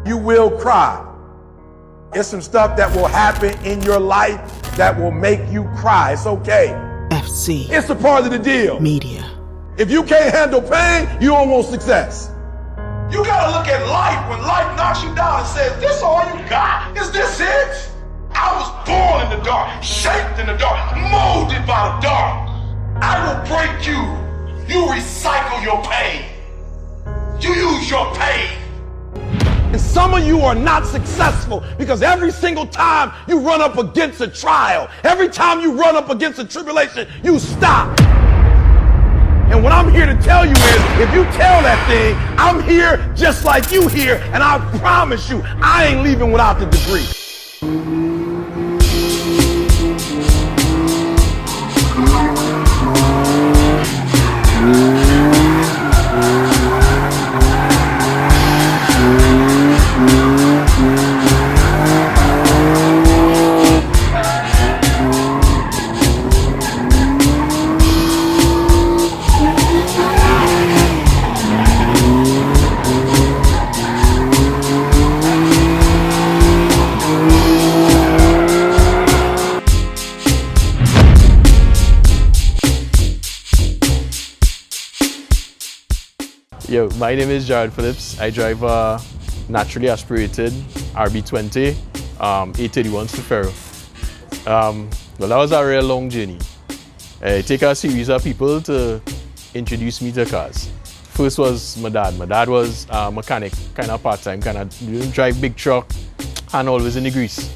you will cry. It's some stuff that will happen in your life that will make you cry. It's okay. FC. It's a part of the deal. Media. If you can't handle pain, you don't want success. You gotta look at life when life knocks you down and says, this all you got? Is this it? I was born in the dark, shaped in the dark, molded by the dark. I will break you. You recycle your pain. You use your pain. And some of you are not successful because every single time you run up against a trial, every time you run up against a tribulation, you stop. And what I'm here to tell you is, if you tell that thing, I'm here just like you here, and I promise you, I ain't leaving without the degree. Yo, my name is Jarrod Phillips. I drive a naturally aspirated RB20 A31 cifero. Well, that was a real long journey. It took a series of people to introduce me to cars. First was my dad. My dad was a mechanic, kind of part-time, kind of drive big truck and always in the grease.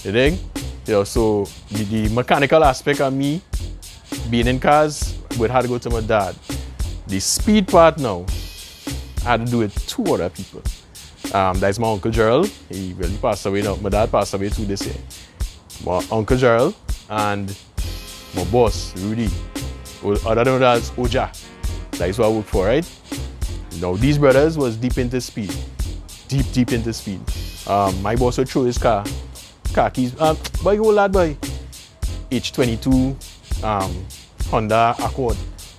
You think? You know, so the mechanical aspect of me being in cars would have to go to my dad. The speed part now, I had to do it with two other people. That's my Uncle Jarrod. He really passed away now. My dad passed away too this year. My Uncle Jarrod and my boss, Rudy. Other than that, Oja. That's what I work for, right? Now, these brothers was deep into speed. Deep into speed. My boss would throw his car keys. Boy, you old lad, boy. H22 Honda Accord.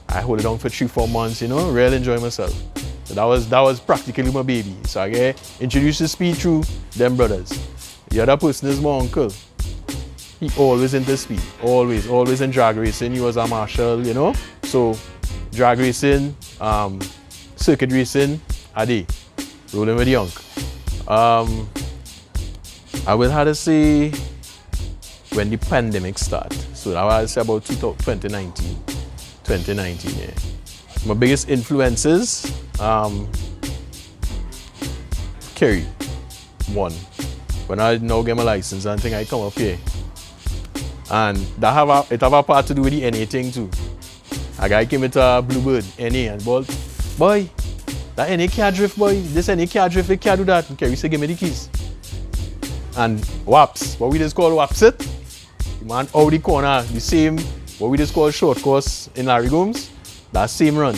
I hold it on for 3-4 months, you know, really enjoy myself. So that was practically my baby. So I get introduced to speed through them brothers. The other person is my uncle. He always into speed, always in drag racing. He was a marshal, you know. So drag racing, circuit racing, Adi, rolling with the young. I will have to say when the pandemic started. So that was about 2019. Yeah. My biggest influences, Kerry, one. When I now get my license, I think I come up here. And that it have a part to do with the NA thing too. A guy came with a Bluebird, NA, and boy, that NA can't drift, boy. This NA can't drift, it can't do that. And Kerry said, give me the keys. And WAPS, what we just call WAPS it. The man out the corner, the same, what we just call short course in Larry Gomes, that same run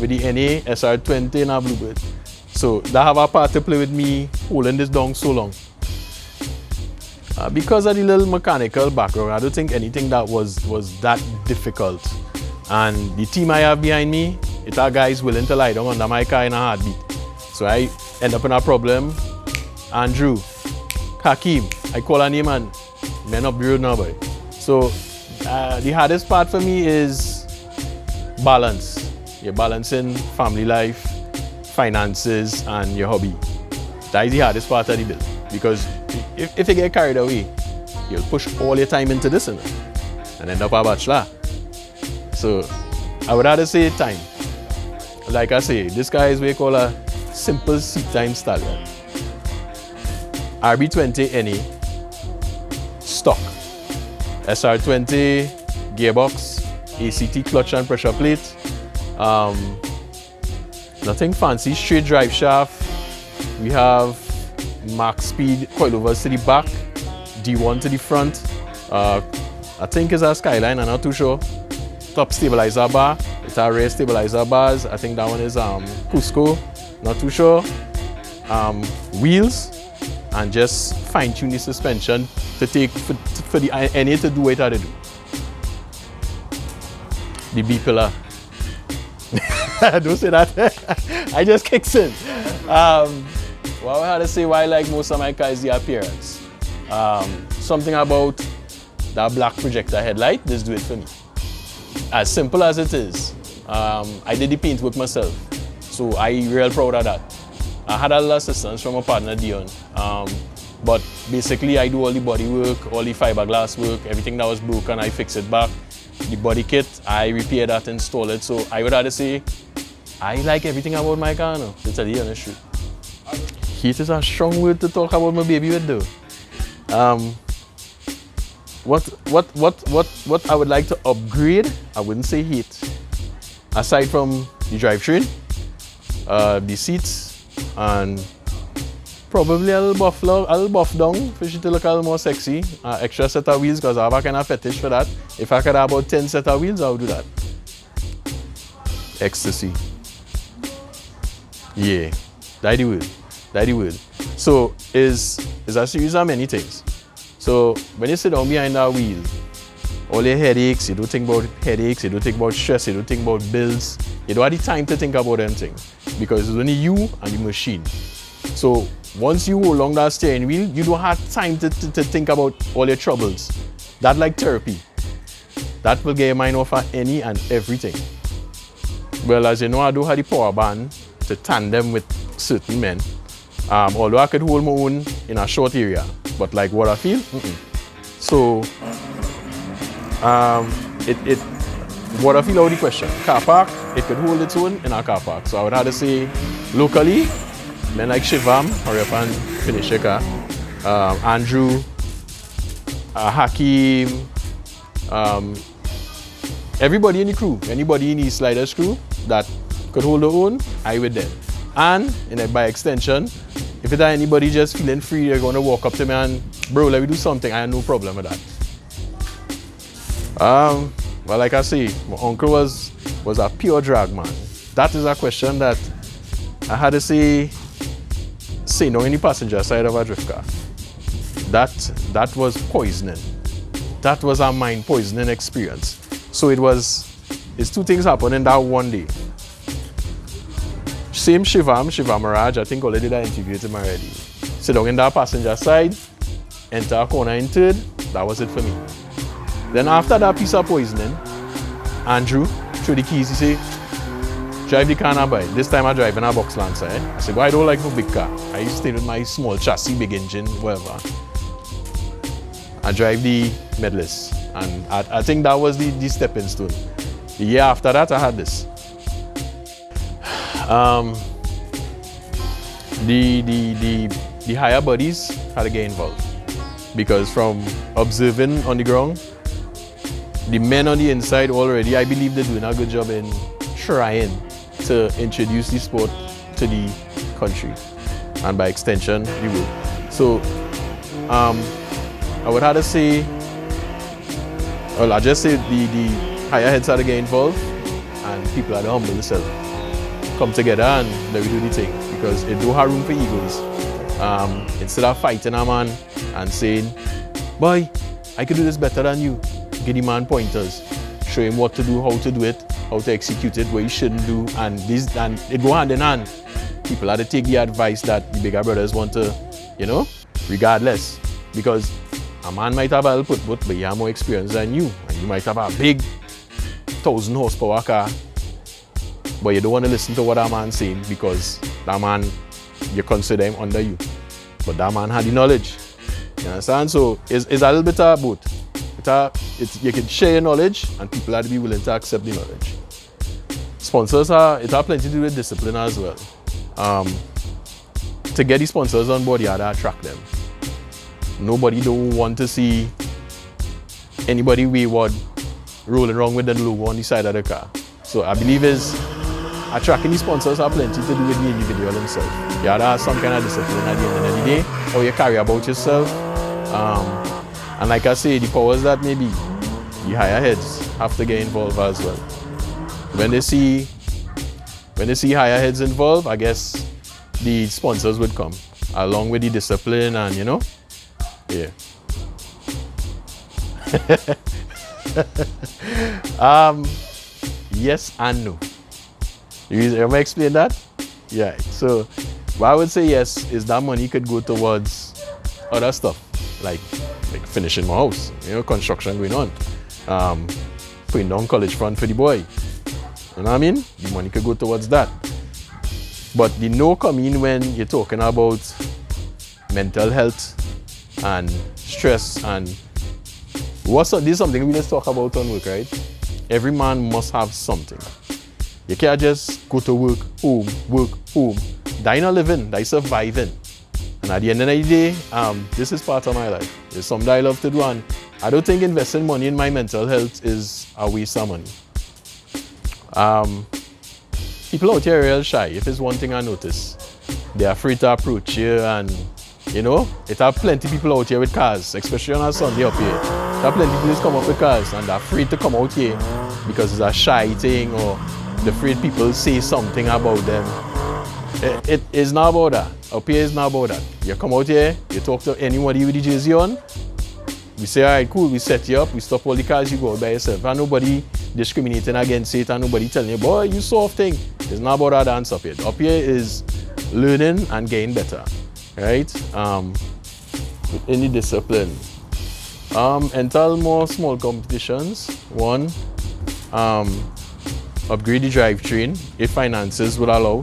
with the NA, SR20 and a Bluebird. So that have a part to play with me holding this down so long. Because of the little mechanical background, I don't think anything that was that difficult. And the team I have behind me, it's our guys willing to lie down under my car in a heartbeat. So I end up in a problem. Andrew, Hakeem, I call a name and men up the road now, boy. So the hardest part for me is balance. You're balancing family life, finances, and your hobby. That is the hardest part of the bill. Because if you get carried away, you'll push all your time into this and end up a bachelor. So I would rather say time. Like I say, this guy is what we call a simple seat time stallion. RB20 NA, stock. SR20, gearbox, ACT clutch and pressure plate. Nothing fancy, straight drive shaft. We have max speed coilovers to the back, D1 to the front. I think it's a Skyline, I'm not too sure. Top stabilizer bar, it's a rear stabilizer bars. I think that one is Cusco, not too sure. Wheels, and just fine-tune the suspension to take for the NA to do what it had to do. The B pillar. Don't say that. I just kicks in. Well, I had to say why I like most of my cars is the appearance. Something about that black projector headlight, just do it for me. As simple as it is. I did the paint work myself, so I'm real proud of that. I had a little assistance from my partner Dion, but basically I do all the body work, all the fiberglass work, everything that was broken I fix it back. The body kit, I repair that, install it. So I would have to say, I like everything about my car now, to tell you the honest truth. Heat is a strong word to talk about my baby with though. What I would like to upgrade, I wouldn't say heat. Aside from the drivetrain, the seats, and probably a little buff down for she to look a little more sexy. Extra set of wheels, because I have a kind of fetish for that. If I could have about 10 set of wheels, I would do that. Ecstasy. Yeah, that's the word. So is a series of many things. So when you sit down behind that wheel, all your headaches, you don't think about headaches, you don't think about stress, you don't think about bills. You don't have the time to think about anything, because it's only you and the machine. So once you hold along that steering wheel, you don't have time to think about all your troubles. That's like therapy. That will get your mind off of any and everything. Well, as you know, I do have the power band to tandem with certain men. Although I could hold my own in a short area, but like what I feel, So, what I feel out of the question. Car park, it could hold its own in a car park. So I would have to say, locally, men like Shivam, hurry up and finish your car. Andrew, Hakeem, everybody in the crew, anybody in the sliders crew that could hold their own, I with them. And by extension, if it anybody just feeling free, they're going to walk up to me and, bro, let me do something, I have no problem with that. Well, like I say, my uncle was a pure drag man. That is a question that I had to say no in the passenger side of a drift car. That was poisoning. That was a mind poisoning experience. So it's two things happening that one day. Same Shivam Raj, I think already that interviewed him already. Sit down in that passenger side, enter a corner in third, that was it for me. Then after that piece of poisoning, Andrew threw the keys, he say, drive the car now, boy. This time I drive in a box Lancer. I said, well, I don't like no big car. I used to stay with my small chassis, big engine, whatever. I drive the Medless. And I think that was the stepping stone. The year after that, I had this. The higher bodies had to get involved, because from observing on the ground, the men on the inside already, I believe they're doing a good job in trying to introduce the sport to the country, and by extension, the world. So, I would have to say, well, I just say the higher heads had to get involved, and people had to humble themselves, come together and let me do the thing, because it don't have room for egos. Instead of fighting a man and saying, boy, I could do this better than you, give the man pointers, show him what to do, how to do it, how to execute it, what he shouldn't do, and it go hand in hand. People have to take the advice that the bigger brothers want to, regardless, because a man might have a little put, but he have more experience than you, and you might have a big 1,000 horsepower car, but you don't want to listen to what that man's saying, because that man, you consider him under you. But that man had the knowledge. You understand? So it's a little bit of both. You can share your knowledge, and people have to be willing to accept the knowledge. Sponsors it have plenty to do with discipline as well. To get the sponsors on board, you have to attract them. Nobody don't want to see anybody wayward rolling around with the logo on the side of the car. So I believe attracting the sponsors have plenty to do with the individual himself. You have to have some kind of discipline at the end of the day, how you carry about yourself. And like I say, the powers that may be, the higher heads have to get involved as well. When they see higher heads involved, I guess the sponsors would come, along with the discipline and, yeah. Yes and no. Am I explain that? Yeah. So What I would say yes is that money could go towards other stuff, like finishing my house, construction going on, putting down college fund for the boy. You know what I mean? The money could go towards that. But the no come in when you're talking about mental health and stress and this is something we just talk about on work, right? Every man must have something. You can't just go to work, home. That not living, that surviving. And at the end of the day, this is part of my life. It's something I love to do, and I don't think investing money in my mental health is a waste of money. People out here are real shy. If it's one thing I notice, they're afraid to approach you, and it have plenty people out here with cars, especially on a Sunday up here. There are plenty people who come up with cars and they're afraid to come out here because it's a shy thing, or they're afraid people say something about them. It is not about that. Up here is not about that. You come out here, you talk to anybody with the jersey on, we say, all right, cool, we set you up, we stop all the cars, you go out by yourself. And nobody discriminating against it, and nobody telling you, boy, you soft thing. It's not about that dance up here. Up here is learning and getting better, right? With any discipline. Enter more small competitions. One, upgrade the drivetrain if finances will allow.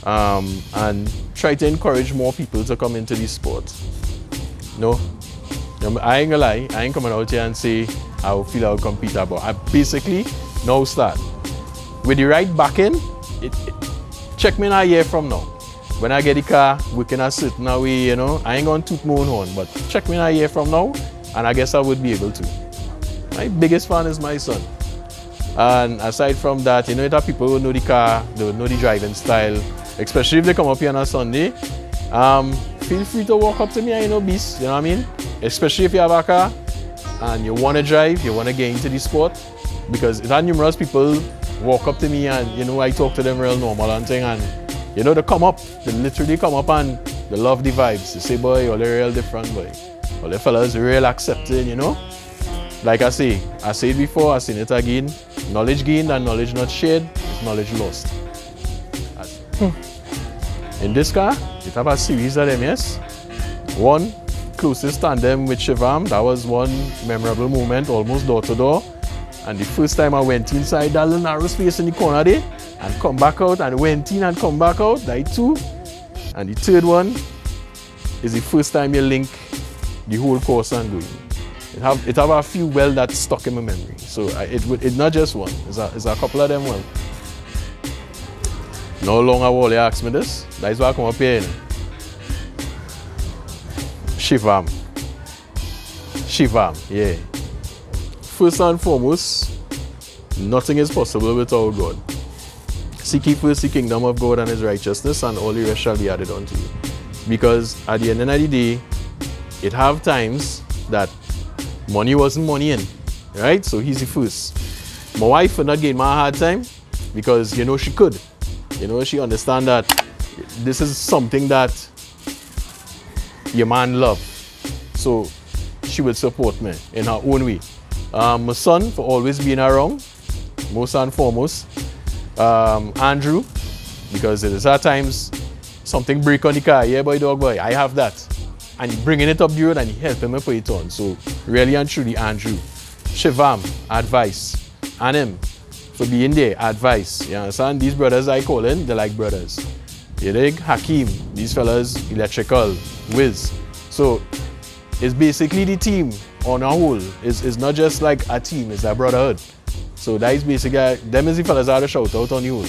And try to encourage more people to come into this sport. No, I ain't gonna lie, I ain't coming out here and say I will feel I'll compete, but I basically now start. With the right backing, check me in a year from now. When I get the car, we can a certain way, I ain't gonna toot my own horn, but check me in a year from now, and I guess I would be able to. My biggest fan is my son. And aside from that, there are people who know the car, they know the driving style, especially if they come up here on a Sunday. Feel free to walk up to me and beast, you know what I mean? Especially if you have a car and you want to drive, you want to get into the sport. Because there are numerous people walk up to me and, I talk to them real normal and thing, and, they come up, they literally come up and they love the vibes. They say, boy, you're real different, boy. All the fellas real accepting, Like I say it before, I seen it again. Knowledge gained and knowledge not shared is knowledge lost. In this car, it have a series of them, yes. One, closest tandem with Shivam. That was one memorable moment, almost door to door. And the first time I went inside that little narrow space in the corner there and come back out, and went in and come back out, that two. And the third one is the first time you link the whole course and going. It have a few well that stuck in my memory. So it's not just one. It's a couple of them well. No longer will you ask me this. That's why I come up here. Shivam, yeah. First and foremost, nothing is possible without God. Seek ye first the kingdom of God and his righteousness, and all the rest shall be added unto you. Because at the end of the day, it have times that money wasn't money in, right? So he's the first. My wife would not give me a hard time because she could. She understand that this is something that your man love. So she would support me in her own way. My son for always being around, most and foremost. Andrew, because there is at times something break on the car. Yeah, boy, dog, boy, I have that. And he bringing it up the road and he helping me put it on. So really and truly, Andrew. Shivam, advice. And him, for being there, advice. You understand? These brothers I call in, they're like brothers. You dig? Hakeem, these fellas, electrical, Wiz. So it's basically the team on a whole. It's not just like a team, it's a brotherhood. So that is basically, them is the fellas I have to shout out on the whole.